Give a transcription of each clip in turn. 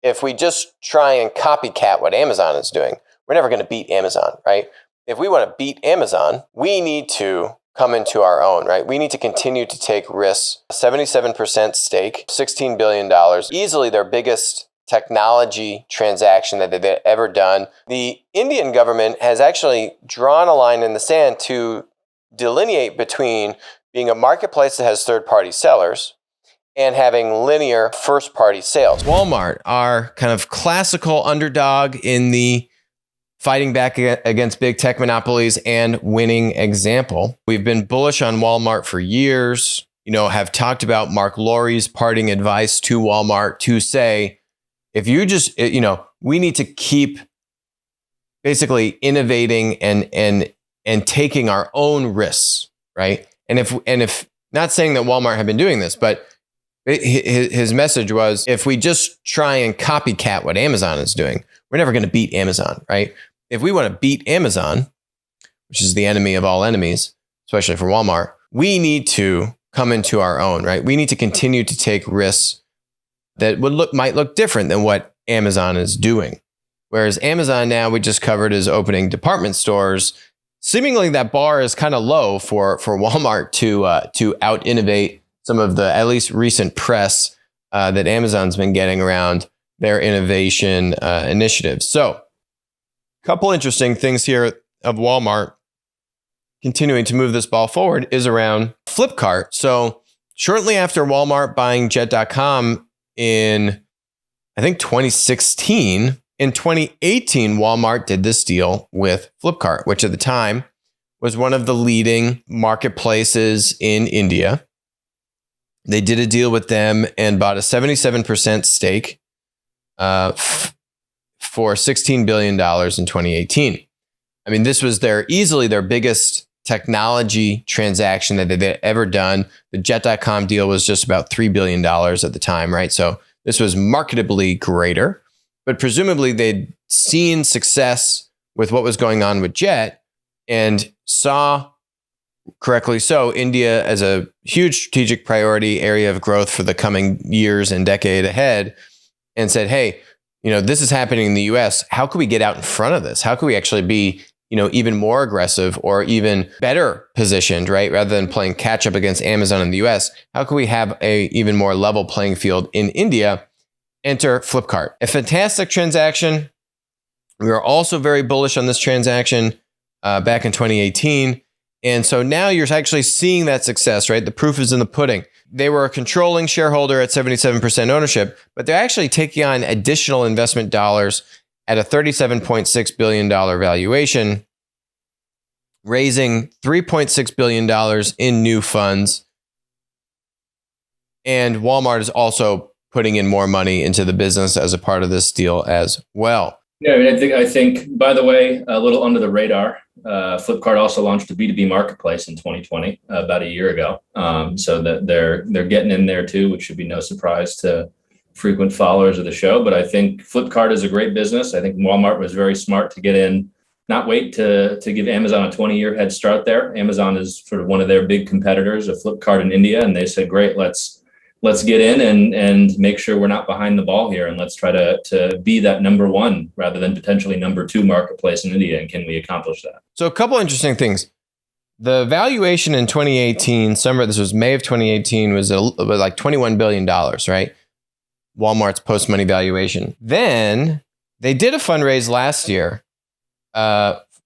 if we just try and copycat what Amazon is doing, we're never going to beat Amazon, right? If we want to beat Amazon, we need to come into our own, right? We need to continue to take risks. 77% stake, $16 billion, easily their biggest technology transaction that they've ever done. The Indian government has actually drawn a line in the sand to delineate between being a marketplace that has third-party sellers and having linear first-party sales. Walmart, our kind of classical underdog in the fighting back against big tech monopolies and winning example. We've been bullish on Walmart for years, have talked about Mark Lowry's parting advice to Walmart to say, if you just, we need to keep basically innovating and taking our own risks, right? And if not saying that Walmart had been doing this, but his message was, if we just try and copycat what Amazon is doing, we're never going to beat Amazon, right? If we want to beat Amazon, which is the enemy of all enemies, especially for Walmart, we need to come into our own, right? We need to continue to take risks that might look different than what Amazon is doing. Whereas Amazon now, we just covered, is opening department stores. Seemingly that bar is kind of low for Walmart to out innovate some of the at least recent press that Amazon's been getting around their innovation initiatives. So, a couple interesting things here of Walmart continuing to move this ball forward is around Flipkart. So, shortly after Walmart buying Jet.com in, I think, 2016, in 2018, Walmart did this deal with Flipkart, which at the time was one of the leading marketplaces in India. They did a deal with them and bought a 77% stake for $16 billion in 2018. I mean, this was easily their biggest technology transaction that they've ever done. The Jet.com deal was just about $3 billion at the time, right? So this was marketably greater, but presumably they'd seen success with what was going on with Jet and saw, correctly so, India as a huge strategic priority area of growth for the coming years and decade ahead, and said, hey, this is happening in the US. How can we get out in front of this? How can we actually be, even more aggressive or even better positioned, right? Rather than playing catch up against Amazon in the US, how can we have a even more level playing field in India? Enter Flipkart. A fantastic transaction. We were also very bullish on this transaction back in 2018. And so now you're actually seeing that success, right? The proof is in the pudding. They were a controlling shareholder at 77% ownership, but they're actually taking on additional investment dollars at a $37.6 billion valuation, raising $3.6 billion in new funds. And Walmart is also putting in more money into the business as a part of this deal as well. Yeah, I think, by the way, a little under the radar, Flipkart also launched a B2B marketplace in 2020, about a year ago. So that they're getting in there too, which should be no surprise to frequent followers of the show. But I think Flipkart is a great business. I think Walmart was very smart to get in, not wait to give Amazon a 20-year head start there. Amazon is sort of one of their big competitors of Flipkart in India. And they said, great, let's get in and make sure we're not behind the ball here. And let's try to be that number one rather than potentially number two marketplace in India. And can we accomplish that? So a couple interesting things. The valuation in 2018, this was May of 2018, was like $21 billion, right? Walmart's post-money valuation. Then they did a fundraise last year,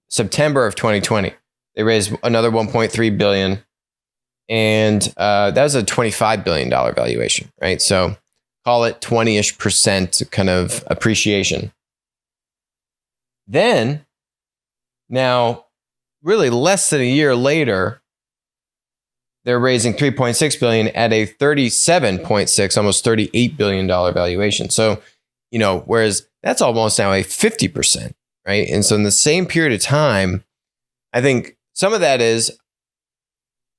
September of 2020. They raised another $1.3 billion. And that was a $25 billion valuation, right? So call it 20-ish% kind of appreciation. Then, now, really less than a year later, they're raising $3.6 billion at a $37.6, almost $38 billion valuation. So, whereas that's almost now a 50%, right? And so in the same period of time, I think some of that is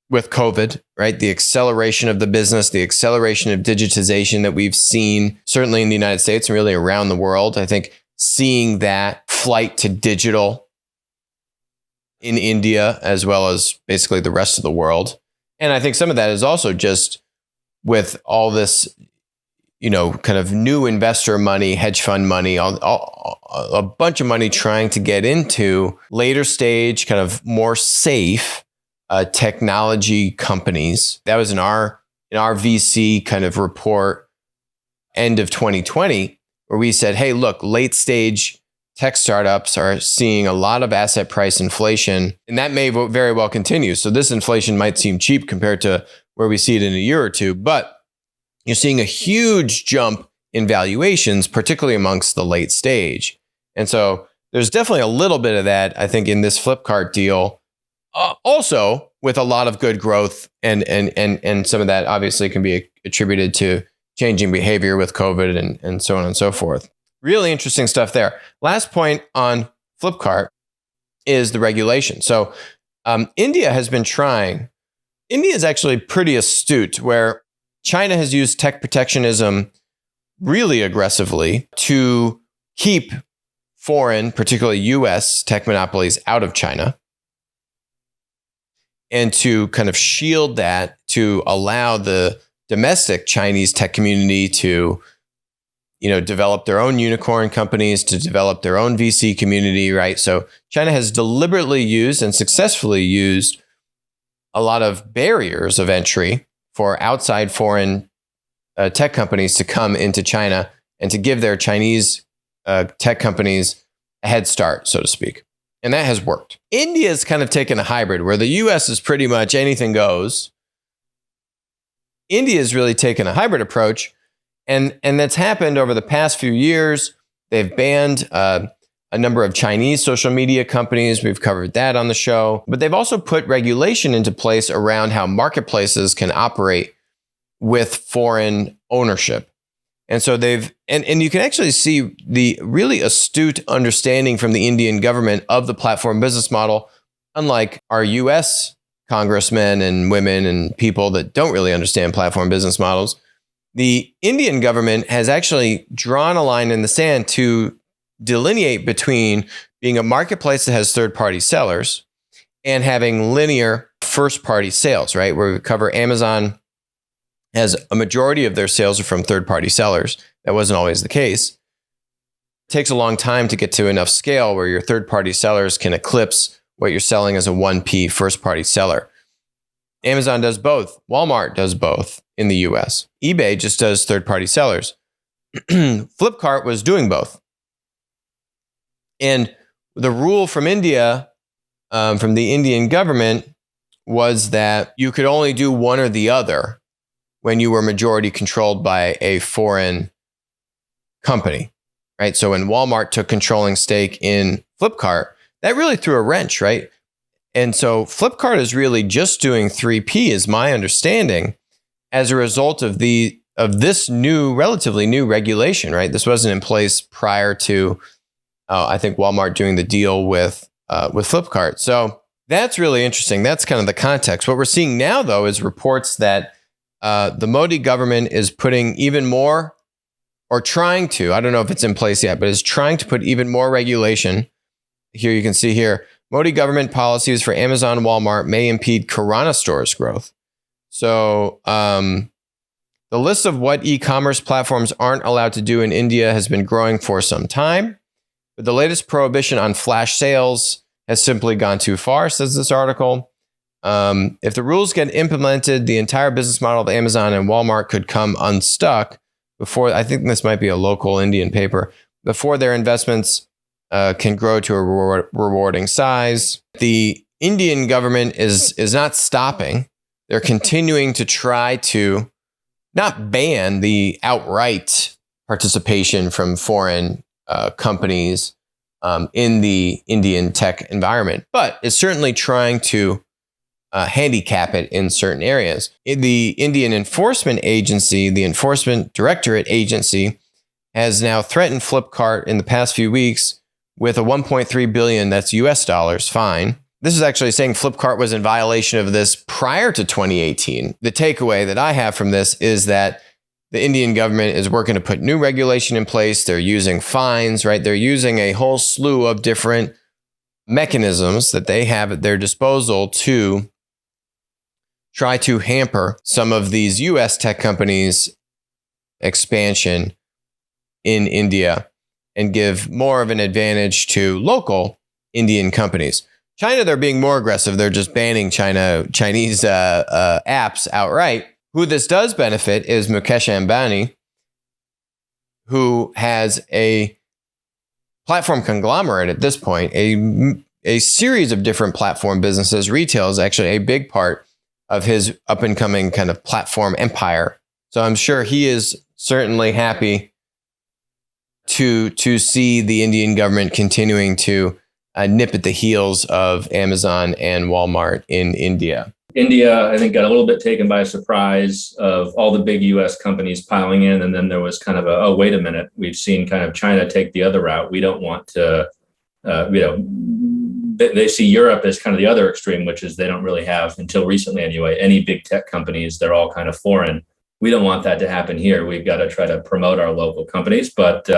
with COVID, right? The acceleration of the business, the acceleration of digitization that we've seen, certainly in the United States and really around the world. I think seeing that flight to digital in India, as well as basically the rest of the world. And I think some of that is also just with all this kind of new investor money, hedge fund money, a bunch of money trying to get into later stage, kind of more safe technology companies. That was in our VC kind of report, end of 2020, where we said, hey, look, late stage tech startups are seeing a lot of asset price inflation, and that may very well continue. So this inflation might seem cheap compared to where we see it in a year or two, but you're seeing a huge jump in valuations, particularly amongst the late stage. And so there's definitely a little bit of that, I think, in this Flipkart deal. Also, with a lot of good growth, and some of that obviously can be attributed to changing behavior with COVID and so on and so forth. Really interesting stuff there. Last point on Flipkart is the regulation. So India has been trying. India is actually pretty astute, where China has used tech protectionism really aggressively to keep foreign, particularly US tech monopolies out of China, and to kind of shield that, to allow the domestic Chinese tech community to develop their own unicorn companies, to develop their own VC community, right? So China has deliberately used and successfully used a lot of barriers of entry for outside foreign tech companies to come into China and to give their Chinese tech companies a head start, so to speak. And that has worked. India's kind of taken a hybrid where the US is pretty much anything goes. India's really taken a hybrid approach, and that's happened over the past few years. They've banned a number of Chinese social media companies. We've covered that on the show. But they've also put regulation into place around how marketplaces can operate with foreign ownership. And so and you can actually see the really astute understanding from the Indian government of the platform business model, unlike our US congressmen and women and people that don't really understand platform business models. The Indian government has actually drawn a line in the sand to delineate between being a marketplace that has third-party sellers and having linear first-party sales, right? Where we cover Amazon has a majority of their sales are from third-party sellers. That wasn't always the case. It takes a long time to get to enough scale where your third-party sellers can eclipse what you're selling as a 1P first-party seller. Amazon does both. Walmart does both in the US. eBay just does third-party sellers. Flipkart was doing both. And the rule from India, from the Indian government, was that you could only do one or the other when you were majority controlled by a foreign company, right? So when Walmart took controlling stake in Flipkart, that really threw a wrench, right? And so Flipkart is really just doing 3P, is my understanding, as a result of this relatively new regulation, right? This wasn't in place prior to, I think, Walmart doing the deal with Flipkart. So that's really interesting. That's kind of the context. What we're seeing now, though, is reports that the Modi government is putting even more, or trying to, I don't know if it's in place yet, but is trying to put even more regulation. Here you can see here, Modi government policies for Amazon and Walmart may impede Kirana stores growth. So the list of what e-commerce platforms aren't allowed to do in India has been growing for some time. But the latest prohibition on flash sales has simply gone too far, says this article. If the rules get implemented, the entire business model of Amazon and Walmart could come unstuck before, I think this might be a local Indian paper, before their investments can grow to a rewarding size. The Indian government is not stopping. They're continuing to try to not ban the outright participation from foreign companies in the Indian tech environment, but is certainly trying to handicap it in certain areas. The Indian Enforcement Agency, the Enforcement Directorate Agency, has now threatened Flipkart in the past few weeks with a 1.3 billion, that's US dollars, fine. This is actually saying Flipkart was in violation of this prior to 2018. The takeaway that I have from this is that the Indian government is working to put new regulation in place. They're using fines, right? They're using a whole slew of different mechanisms that they have at their disposal to try to hamper some of these US tech companies expansion in India and give more of an advantage to local Indian companies. China, they're being more aggressive. They're just banning Chinese apps outright. Who this does benefit is Mukesh Ambani, who has a platform conglomerate at this point, a series of different platform businesses. Retail is actually a big part of his up and coming kind of platform empire. So I'm sure he is certainly happy to see the Indian government continuing to nip at the heels of Amazon and Walmart in India. India, I think, got a little bit taken by surprise of all the big U.S. companies piling in. And then there was kind of oh, wait a minute. We've seen kind of China take the other route. We don't want to, they see Europe as kind of the other extreme, which is they don't really have, until recently anyway, any big tech companies. They're all kind of foreign. We don't want that to happen here. We've got to try to promote our local companies. But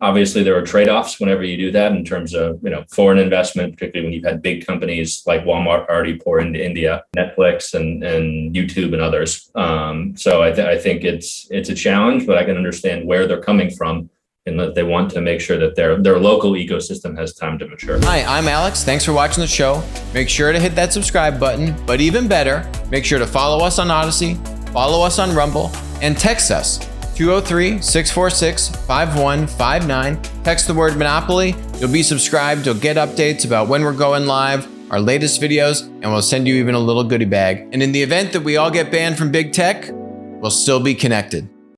obviously, there are trade-offs whenever you do that in terms of foreign investment, particularly when you've had big companies like Walmart already pour into India, Netflix and YouTube and others. So I think it's a challenge, but I can understand where they're coming from and that they want to make sure that their local ecosystem has time to mature. Hi, I'm Alex. Thanks for watching the show. Make sure to hit that subscribe button, but even better, make sure to follow us on Odyssey, follow us on Rumble, and text us 203-646-5159. Text the word Monopoly. You'll be subscribed. You'll get updates about when we're going live, our latest videos, and we'll send you even a little goodie bag. And in the event that we all get banned from big tech, we'll still be connected.